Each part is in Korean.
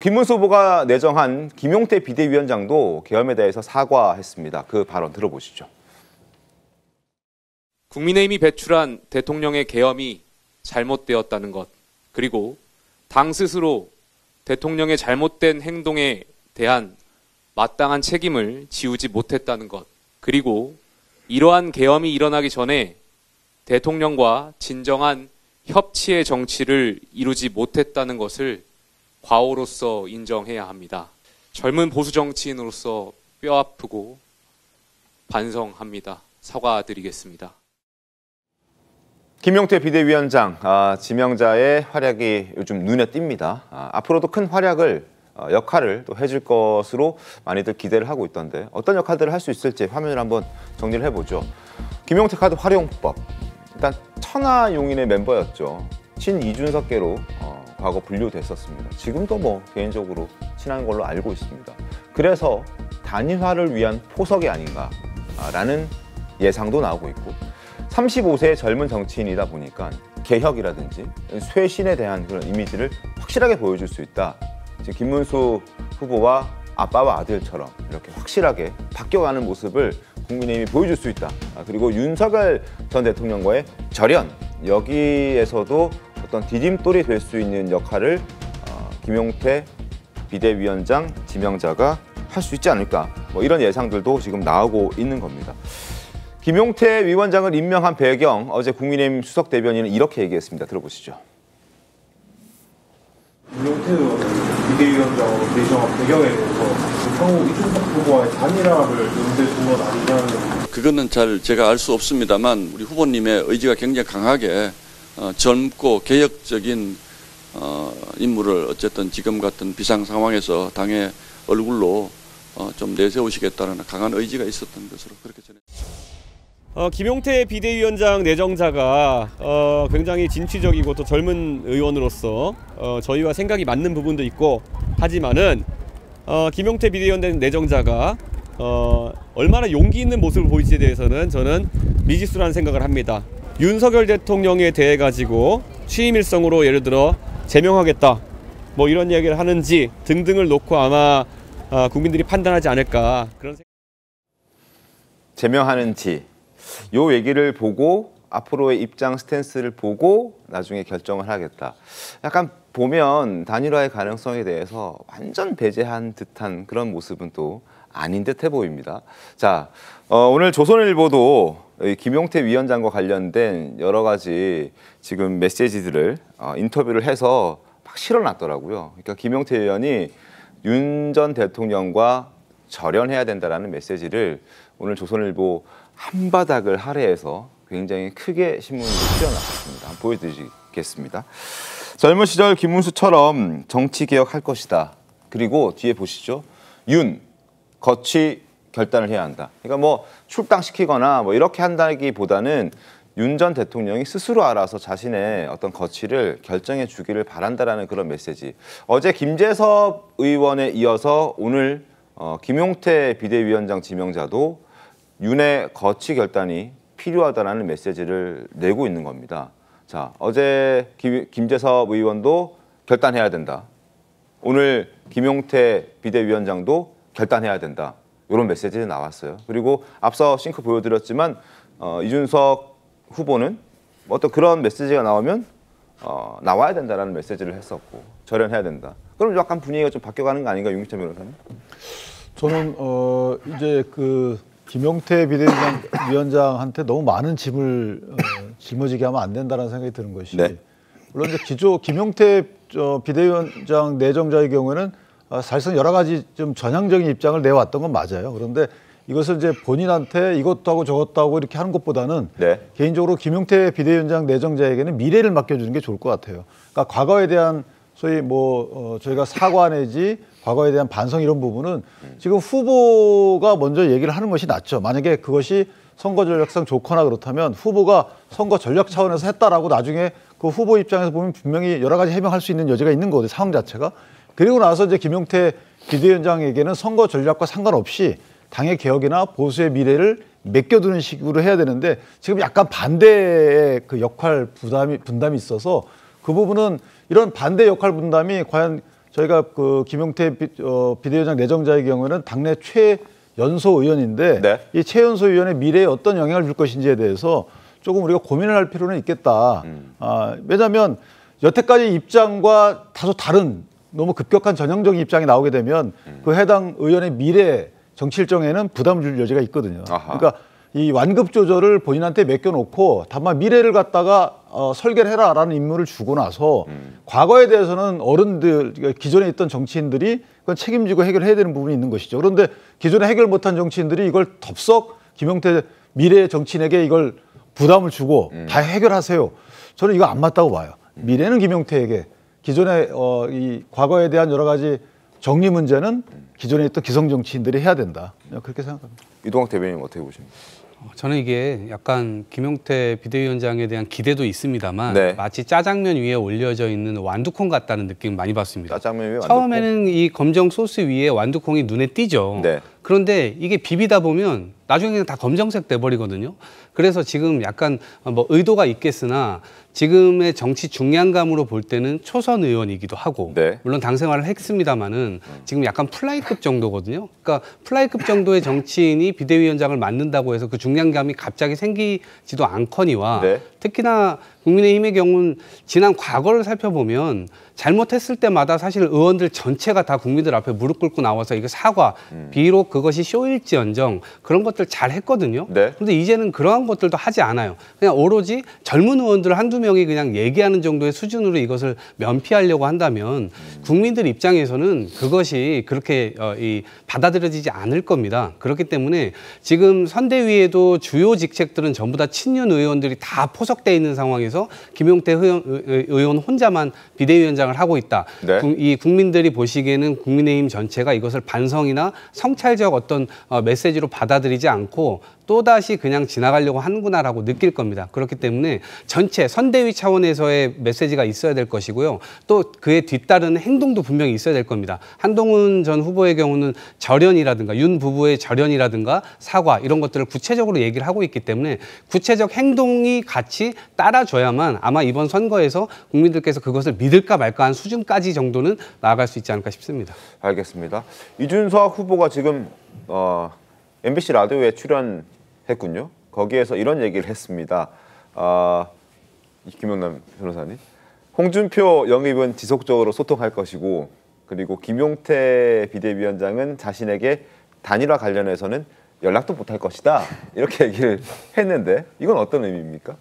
김문수 후보가 내정한 김용태 비대위원장도 계엄에 대해서 사과했습니다. 그 발언 들어보시죠. 국민의힘이 배출한 대통령의 계엄이 잘못되었다는 것, 그리고 당 스스로 대통령의 잘못된 행동에 대한 마땅한 책임을 지우지 못했다는 것, 그리고 이러한 계엄이 일어나기 전에 대통령과 진정한 협치의 정치를 이루지 못했다는 것을 과오로서 인정해야 합니다. 젊은 보수 정치인으로서 뼈아프고 반성합니다. 사과드리겠습니다. 김용태 비대위원장, 지명자의 활약이 요즘 눈에 띕니다. 앞으로도 큰 역할을 또 해줄 것으로 많이들 기대를 하고 있던데 어떤 역할들을 할 수 있을지 화면을 한번 정리를 해보죠. 김용태 카드 활용법, 일단 천하용인의 멤버였죠. 친 이준석계로 과거 분류됐었습니다. 지금도 뭐 개인적으로 친한 걸로 알고 있습니다. 그래서 단일화를 위한 포석이 아닌가라는 예상도 나오고 있고 35세의 젊은 정치인이다 보니까 개혁이라든지 쇄신에 대한 그런 이미지를 확실하게 보여줄 수 있다. 지금 김문수 후보와 아빠와 아들처럼 이렇게 확실하게 바뀌어가는 모습을 국민의힘이 보여줄 수 있다. 그리고 윤석열 전 대통령과의 절연, 여기에서도 어떤 디딤돌이 될 수 있는 역할을 김용태 비대위원장 지명자가 할 수 있지 않을까, 뭐 이런 예상들도 지금 나오고 있는 겁니다. 김용태 위원장을 임명한 배경, 어제 국민의힘 수석 대변인은 이렇게 얘기했습니다. 들어보시죠. 김용태 비대위원장으로 내정한 배경에 대해서 향후 이준석 후보와의 단일화를 연대 중은 아니냐는. 그거는 잘 제가 알 수 없습니다만 우리 후보님의 의지가 굉장히 강하게 젊고 개혁적인 인물을 어쨌든 지금 같은 비상 상황에서 당의 얼굴로 좀 내세우시겠다는 강한 의지가 있었던 것으로 그렇게 전해졌습니다. 김용태 비대위원장 내정자가 굉장히 진취적이고 또 젊은 의원으로서 저희와 생각이 맞는 부분도 있고 하지만은 김용태 비대위원장 내정자가 얼마나 용기 있는 모습을 보일지에 대해서는 저는 미지수라는 생각을 합니다. 윤석열 대통령에 대해 가지고 취임 일성으로 예를 들어 제명하겠다 뭐 이런 이야기를 하는지 등등을 놓고 아마 국민들이 판단하지 않을까 그런 생각. 제명하는지 요 얘기를 보고 앞으로의 입장 스탠스를 보고 나중에 결정을 하겠다. 약간 보면 단일화의 가능성에 대해서 완전 배제한 듯한 그런 모습은 또 아닌 듯해 보입니다. 자, 오늘 조선일보도 김용태 위원장과 관련된 여러 가지 지금 메시지들을 인터뷰를 해서 막 실어놨더라고요. 그러니까 김용태 의원이 윤 전 대통령과 절연해야 된다라는 메시지를 오늘 조선일보 한바닥을 할애해서 굉장히 크게 신문으로 실어놨습니다. 한번 보여드리겠습니다. 젊은 시절 김문수처럼 정치개혁할 것이다. 그리고 뒤에 보시죠. 윤, 거취 결단을 해야 한다. 그러니까 뭐 출당시키거나 뭐 이렇게 한다기보다는 윤 전 대통령이 스스로 알아서 자신의 어떤 거취를 결정해 주기를 바란다라는 그런 메시지. 어제 김재섭 의원에 이어서 오늘 김용태 비대위원장 지명자도 윤의 거취 결단이 필요하다는 메시지를 내고 있는 겁니다. 자, 어제 김재섭 의원도 결단해야 된다. 오늘 김용태 비대위원장도 결단해야 된다. 이런 메시지가 나왔어요. 그리고 앞서 싱크 보여드렸지만 이준석 후보는 어떤 그런 메시지가 나오면 나와야 된다라는 메시지를 했었고 절연해야 된다. 그럼 약간 분위기가 좀 바뀌어가는 거 아닌가, 윤기찬 변호사님? 저는 이제 그 김용태 비대위원장한테 너무 많은 짐을 짊어지게 하면 안 된다는 생각이 드는 것이, 네. 물론 이제 김용태 비대위원장 내정자의 경우에는 사실상 여러 가지 좀 전향적인 입장을 내왔던 건 맞아요. 그런데 이것을 이제 본인한테 이것도 하고 저것도 하고 이렇게 하는 것보다는 네. 개인적으로 김용태 비대위원장 내정자에게는 미래를 맡겨주는 게 좋을 것 같아요. 그러니까 과거에 대한 소위 저희가 사과 내지 과거에 대한 반성 이런 부분은 지금 후보가 먼저 얘기를 하는 것이 낫죠. 만약에 그것이 선거 전략상 좋거나 그렇다면 후보가 선거 전략 차원에서 했다라고 나중에 그 후보 입장에서 보면 분명히 여러 가지 해명할 수 있는 여지가 있는 거거든요. 상황 자체가. 그리고 나서 이제 김용태 비대위원장에게는 선거 전략과 상관없이 당의 개혁이나 보수의 미래를 맡겨두는 식으로 해야 되는데 지금 약간 반대의 그 역할 분담이 있어서 그 부분은 이런 반대 역할 분담이 과연 저희가 그 김용태 비대위원장 내정자의 경우에는 당내 최연소 의원인데 네. 이 최연소 의원의 미래에 어떤 영향을 줄 것인지에 대해서 조금 우리가 고민을 할 필요는 있겠다. 왜냐하면 여태까지 입장과 다소 다른 너무 급격한 전형적인 입장이 나오게 되면 그 해당 의원의 미래 정치 일정에는 부담을 줄 여지가 있거든요. 아하. 그러니까 이 완급 조절을 본인한테 맡겨놓고 다만 미래를 갖다가 설계를 해라라는 임무를 주고 나서 과거에 대해서는 어른들, 그러니까 기존에 있던 정치인들이 그건 책임지고 해결해야 되는 부분이 있는 것이죠. 그런데 기존에 해결 못한 정치인들이 이걸 덥석 김용태 미래 정치인에게 이걸 부담을 주고 다 해결하세요. 저는 이거 안 맞다고 봐요. 미래는 김용태에게, 기존에 이 과거에 대한 여러 가지 정리 문제는 기존에 있던 기성 정치인들이 해야 된다. 그렇게 생각합니다. 이동학 대변인 어떻게 보십니까? 저는 이게 약간 김용태 비대위원장에 대한 기대도 있습니다만 네. 마치 짜장면 위에 올려져 있는 완두콩 같다는 느낌 많이 받습니다. 짜장면 위에 처음에는 이 검정 소스 위에 완두콩이 눈에 띄죠. 네. 그런데 이게 비비다 보면 나중에는 다 검정색 돼버리거든요. 그래서 지금 약간 뭐 의도가 있겠으나 지금의 정치 중량감으로 볼 때는 초선 의원이기도 하고 네. 물론 당 생활을 했습니다마는 지금 약간 플라이급 정도거든요. 그러니까 플라이급 정도의 정치인이 비대위원장을 맡는다고 해서 그 중량감이 갑자기 생기지도 않거니와 네. 특히나 국민의힘의 경우는 지난 과거를 살펴보면 잘못했을 때마다 사실 의원들 전체가 다 국민들 앞에 무릎 꿇고 나와서 이거 사과, 비록 그것이 쇼일지언정 그런 것들 잘 했거든요. 네. 그런데 이제는 그러한 것들도 하지 않아요. 그냥 오로지 젊은 의원들 한두 명이 그냥 얘기하는 정도의 수준으로 이것을 면피하려고 한다면 국민들 입장에서는 그것이 그렇게 받아들여지지 않을 겁니다. 그렇기 때문에 지금 선대위에도 주요 직책들은 전부 다 친윤 의원들이 다 포석되어 있는 상황에서 김용태 의원 혼자만 비대위원장을 하고 있다. 네. 이 국민들이 보시기에는 국민의힘 전체가 이것을 반성이나 성찰적 어떤 메시지로 받아들이지 않고 또다시 그냥 지나가려고 하는구나라고 느낄 겁니다. 그렇기 때문에 전체 선대위 차원에서의 메시지가 있어야 될 것이고요. 또 그에 뒤따르는 행동도 분명히 있어야 될 겁니다. 한동훈 전 후보의 경우는 절연이라든가 윤 부부의 절연이라든가 사과 이런 것들을 구체적으로 얘기를 하고 있기 때문에 구체적 행동이 같이 따라줘야만 아마 이번 선거에서 국민들께서 그것을 믿을까 말까 한 수준까지 정도는 나아갈 수 있지 않을까 싶습니다. 알겠습니다. 이준석 후보가 지금 MBC 라디오에 출연했군요. 거기에서 이런 얘기를 했습니다. 김영남 변호사님, 홍준표 영입은 지속적으로 소통할 것이고 그리고 김용태 비대위원장은 자신에게 단일화 관련해서는 연락도 못할 것이다. 이렇게 얘기를 했는데 이건 어떤 의미입니까?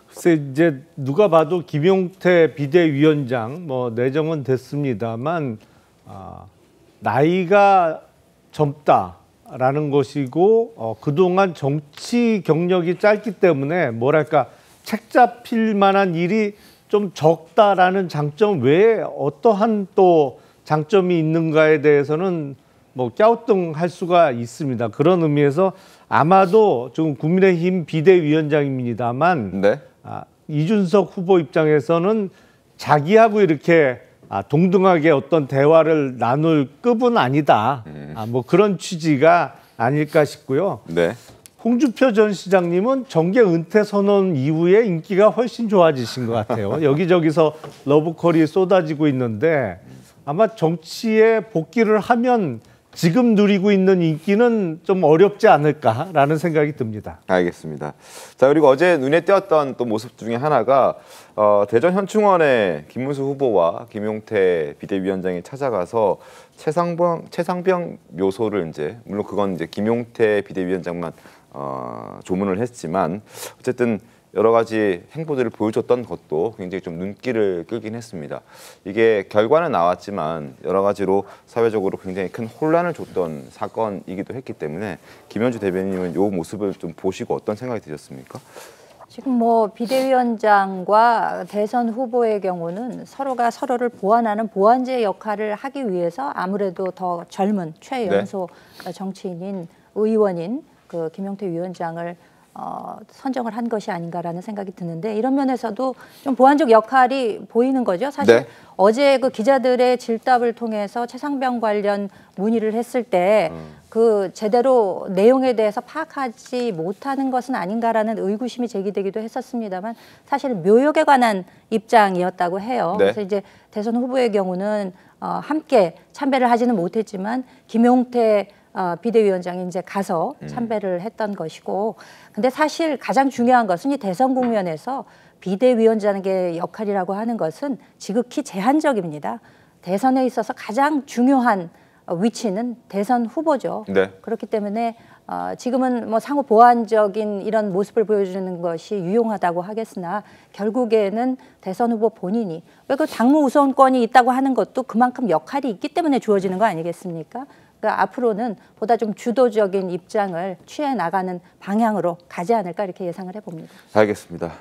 글쎄 이제 누가 봐도 김용태 비대위원장 뭐 내정은 됐습니다만 나이가 젊다라는 것이고 그동안 정치 경력이 짧기 때문에 뭐랄까 책 잡힐 만한 일이 좀 적다라는 장점 외에 어떠한 또 장점이 있는가에 대해서는 뭐 갸우뚱할 수가 있습니다. 그런 의미에서 아마도 지금 국민의힘 비대위원장입니다만 네. 이준석 후보 입장에서는 자기하고 이렇게 동등하게 어떤 대화를 나눌 급은 아니다. 뭐 그런 취지가 아닐까 싶고요. 네. 홍준표 전 시장님은 정계 은퇴 선언 이후에 인기가 훨씬 좋아지신 것 같아요. 여기저기서 러브콜이 쏟아지고 있는데 아마 정치에 복귀를 하면 지금 누리고 있는 인기는 좀 어렵지 않을까라는 생각이 듭니다. 알겠습니다. 자, 그리고 어제 눈에 띄었던 또 모습 중에 하나가 대전 현충원에 김문수 후보와 김용태 비대위원장이 찾아가서 최상병 묘소를 이제 물론 그건 이제 김용태 비대위원장만 조문을 했지만 어쨌든 여러 가지 행보들을 보여줬던 것도 굉장히 좀 눈길을 끌긴 했습니다. 이게 결과는 나왔지만 여러 가지로 사회적으로 굉장히 큰 혼란을 줬던 사건이기도 했기 때문에 김현주 대변인님은 이 모습을 좀 보시고 어떤 생각이 드셨습니까? 지금 뭐 비대위원장과 대선 후보의 경우는 서로가 서로를 보완하는 보완제 역할을 하기 위해서 아무래도 더 젊은 최연소 정치인인 의원인 그 김용태 위원장을 선정을 한 것이 아닌가라는 생각이 드는데 이런 면에서도 좀 보완적 역할이 보이는 거죠. 사실 네. 어제 그 기자들의 질답을 통해서 최상병 관련 문의를 했을 때 그 제대로 내용에 대해서 파악하지 못하는 것은 아닌가라는 의구심이 제기되기도 했었습니다만 사실 묘역에 관한 입장이었다고 해요. 네. 그래서 이제 대선 후보의 경우는 함께 참배를 하지는 못했지만 김용태 비대위원장이 이제 가서 참배를 했던 것이고, 근데 사실 가장 중요한 것은 이 대선 국면에서 비대위원장의 역할이라고 하는 것은 지극히 제한적입니다. 대선에 있어서 가장 중요한 위치는 대선 후보죠. 네. 그렇기 때문에 지금은 뭐 상호 보완적인 이런 모습을 보여주는 것이 유용하다고 하겠으나 결국에는 대선 후보 본인이 왜 그 당무 우선권이 있다고 하는 것도 그만큼 역할이 있기 때문에 주어지는 거 아니겠습니까? 그러니까 앞으로는 보다 좀 주도적인 입장을 취해 나가는 방향으로 가지 않을까 이렇게 예상을 해봅니다. 알겠습니다.